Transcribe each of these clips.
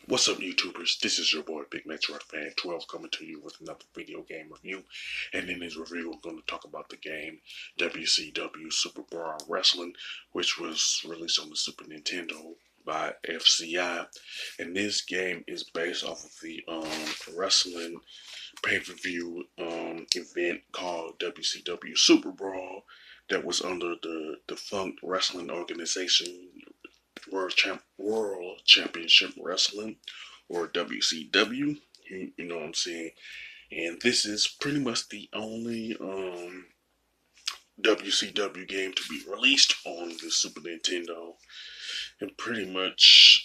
What's up, YouTubers? This is your boy Big Metro Fan 12 coming to you with another video game review. And in this review, we're going to talk about the game WCW SuperBrawl Wrestling, which was released on the Super Nintendo by FCI. And this game is based off of the wrestling pay-per-view event called WCW SuperBrawl that was under the defunct wrestling organization World Championship Wrestling, or WCW. You know what I'm saying? And this is pretty much the only WCW game to be released on the Super Nintendo. And pretty much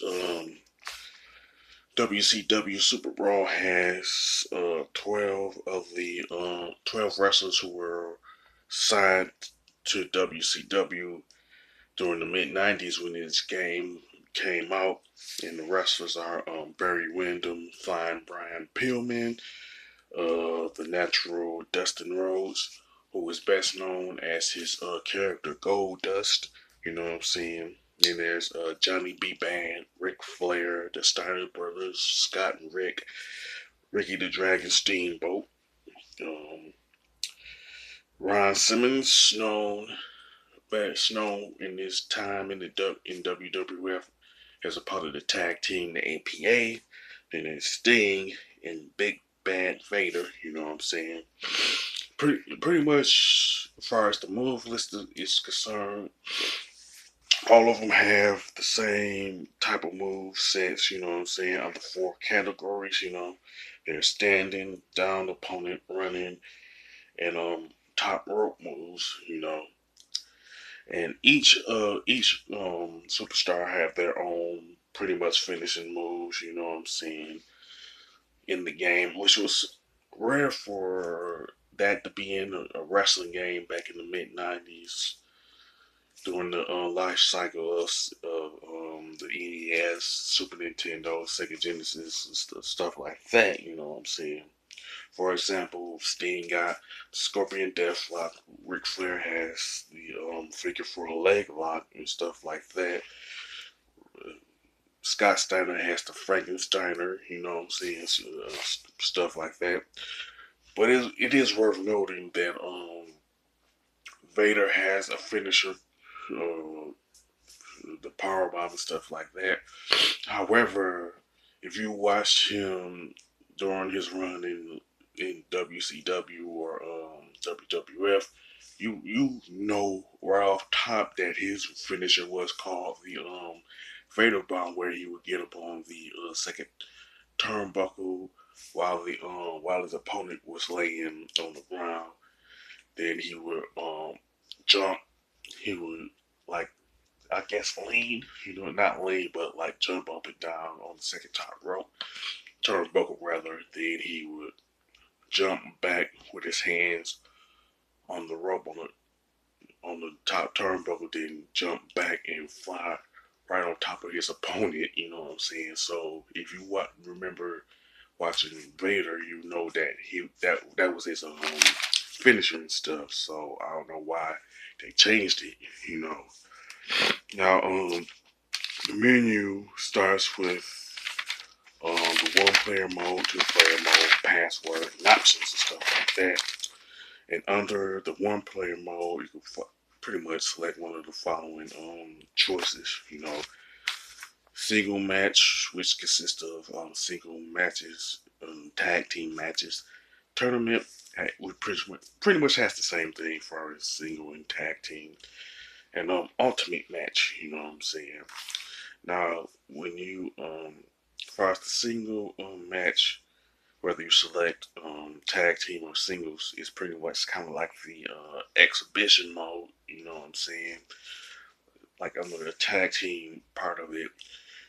WCW Super Brawl has 12 of the 12 wrestlers who were signed to WCW during the mid 90s when this game came out. And the wrestlers are Barry Windham, Flying Brian Pillman, the natural Dustin Rhodes, who is best known as his character Gold Dust. You know what I'm saying? And there's Johnny B. Band, Ric Flair, the Steiner Brothers, Scott and Rick, Ricky the Dragon Steamboat, um, Ron Simmons, best known in his time in WWF as a part of the tag team, the APA. Then there's Sting and Big Bad Vader. You know what I'm saying? Pretty much, as far as the move list is concerned, all of them have the same type of move sets. You know what I'm saying? Under four categories. You know, they're standing, down opponent, running, and top rope moves. You know, and each superstar have their own pretty much finishing moves. You know what I'm saying, in the game, which was rare for that to be in a wrestling game back in the mid '90s during the life cycle of the NES, Super Nintendo, Sega Genesis, and stuff like that. You know what I'm saying. For example, Sting got Scorpion Deathlock. Ric Flair has the figure for a leg lock and stuff like that. Scott Steiner has the Frankensteiner. You know what I'm saying? So, stuff like that. But it is worth noting that Vader has a finisher, the power bomb and stuff like that. However, if you watch him during his run in WCW or WWF, you know right off top that his finisher was called the Vader Bomb, where he would get up on the second turnbuckle while his opponent was laying on the ground. Then he would jump. He would, like, I guess, lean. You know, not lean, but like jump up and down on the second top rope turnbuckle rather. Then he would jump back with his hands on the rope on the top turnbuckle, then jump back and fly right on top of his opponent. You know what I'm saying? So if you remember watching Vader, you know that that was his finisher and stuff. So I don't know why they changed it. You know. Now the menu starts with the one player mode, two player mode, password, and options and stuff like that. And under the one player mode, you can pretty much select one of the following choices. You know, single match, which consists of single matches, tag team matches. Tournament, we pretty much has the same thing as far as single and tag team. And ultimate match, you know what I'm saying. Now, when you as far as the single match, whether you select tag team or singles, is pretty much kind of like the exhibition mode. You know what I'm saying? Like under the tag team part of it,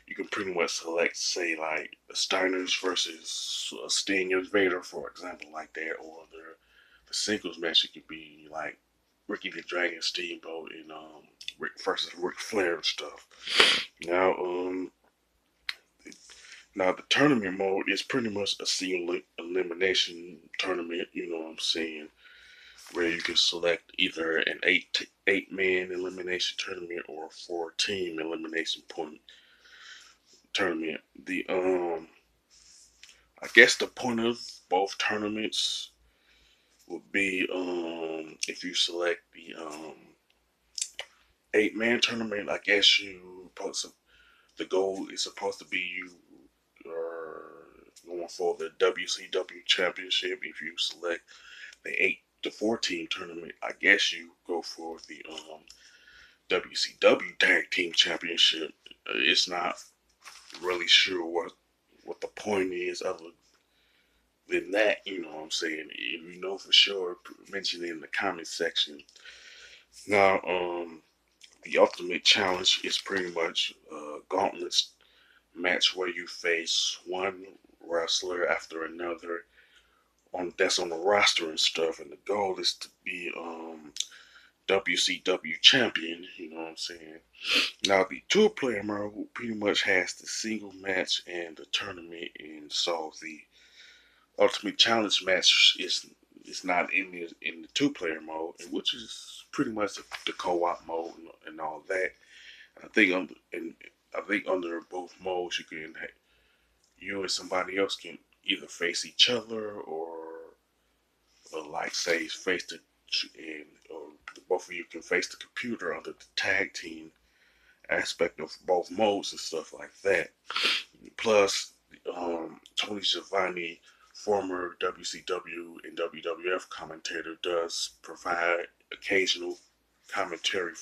you can pretty much select, say, like the Steiners versus Sting and Vader, for example, like that, or the singles match. It could be like Ricky the Dragon Steamboat and Rick versus Ric Flair and stuff. Now, now the tournament mode is pretty much a single elimination tournament. You know what I'm saying? Where you can select either an eight man elimination tournament or a 4 team elimination point tournament. I guess the point of both tournaments would be if you select the 8-man tournament. I guess the goal is supposed to be you are going for the WCW championship. If you select the 8 to 4 team tournament, I guess you go for the WCW tag team championship. It's not really sure what the point is other than that. You know what I'm saying? If you know for sure, mention it in the comment section. Now, the ultimate challenge is pretty much a gauntlet match where you face one wrestler after another that's on the roster and stuff, and the goal is to be WCW champion. You know what I'm saying? Now, the two-player mode pretty much has the single match and the tournament, and so the ultimate challenge match is not in the two-player mode, which is pretty much the co-op mode and all that. I think under both modes you and somebody else can either face each other or like say face the and or both of you can face the computer under the tag team aspect of both modes and stuff like that. Plus, Tony Schiavone, former WCW and WWF commentator, does provide occasional commentary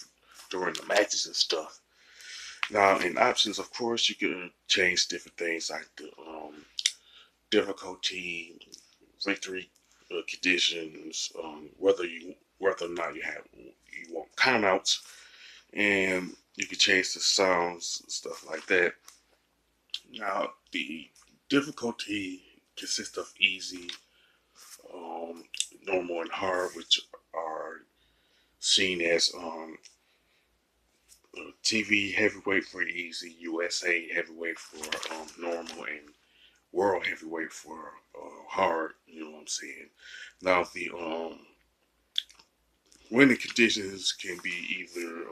during the matches and stuff. Now, in options, of course, you can change different things like the difficulty, victory conditions, whether or not you want countouts, and you can change the sounds, stuff like that. Now, the difficulty consists of easy, normal, and hard, which are seen as TV heavyweight for easy, USA heavyweight for normal, and world heavyweight for hard. You know what I'm saying? Now, the winning conditions can be either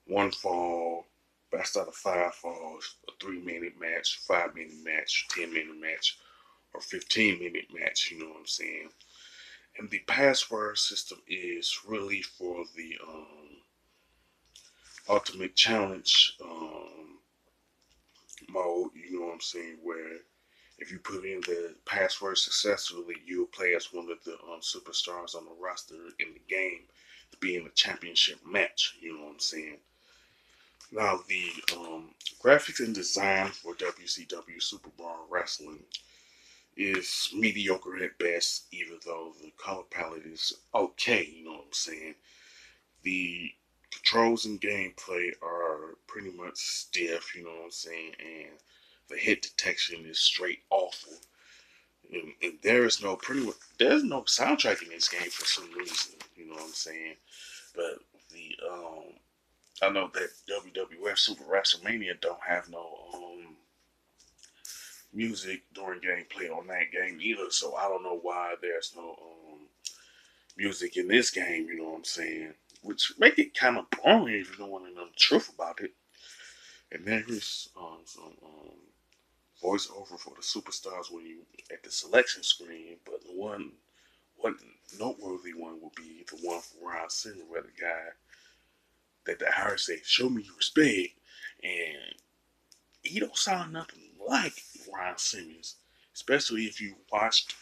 one fall, best out of 5 falls, a 3 minute match, 5 minute match, 10 minute match, or 15 minute match. You know what I'm saying? And the password system is really for the ultimate challenge mode. You know what I'm saying? Where if you put in the password successfully, you'll play as one of the superstars on the roster in the game to be in the championship match. You know what I'm saying? Now, the graphics and design for WCW SuperBrawl Wrestling is mediocre at best, even though the color palette is okay. You know what I'm saying? The controls and gameplay are pretty much stiff. You know what I'm saying? And the hit detection is straight awful. And there's no soundtrack in this game for some reason. You know what I'm saying? But the I know that WWF Super WrestleMania don't have no music during gameplay on that game either. So I don't know why there's no music in this game. You know what I'm saying? Which make it kind of boring if you don't want to know the truth about it. And there is some voiceover for the superstars when you at the selection screen, but one noteworthy one would be the one for Ron Simmons, where the guy that the Harris say, "Show me respect," and he don't sound nothing like Ron Simmons, especially if you watched.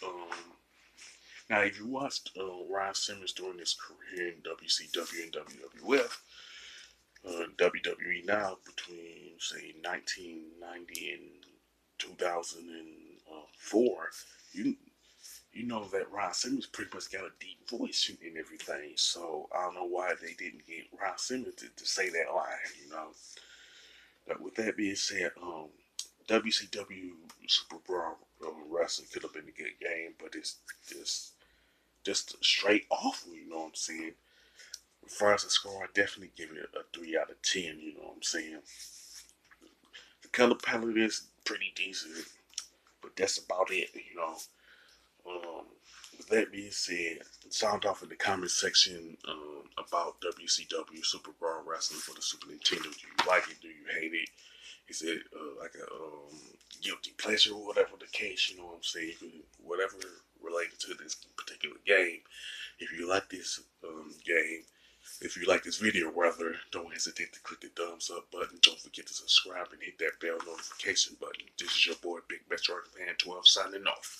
Now, if you watched Ron Simmons during his career in WCW and WWF, WWE now between say 1990 and 2004, you know that Ron Simmons pretty much got a deep voice and everything. So I don't know why they didn't get Ron Simmons to say that line. You know. But with that being said, WCW Super Brawl Wrestling could have been a good game, but it's just straight awful. You know what I'm saying? As far as the score, I definitely give it a 3 out of 10. You know what I'm saying? The color palette is pretty decent, but that's about it. You know. With that being said, sound off in the comment section about WCW Super Brawl Wrestling for the Super Nintendo. Do you like it? Do you hate it? Is it like a guilty pleasure or whatever the case? You know what I'm saying? Whatever related to this particular game. If you like this game, if you like this video rather, don't hesitate to click the thumbs up button. Don't forget to subscribe and hit that bell notification button. This is your boy Big Metro Fan 12 signing off.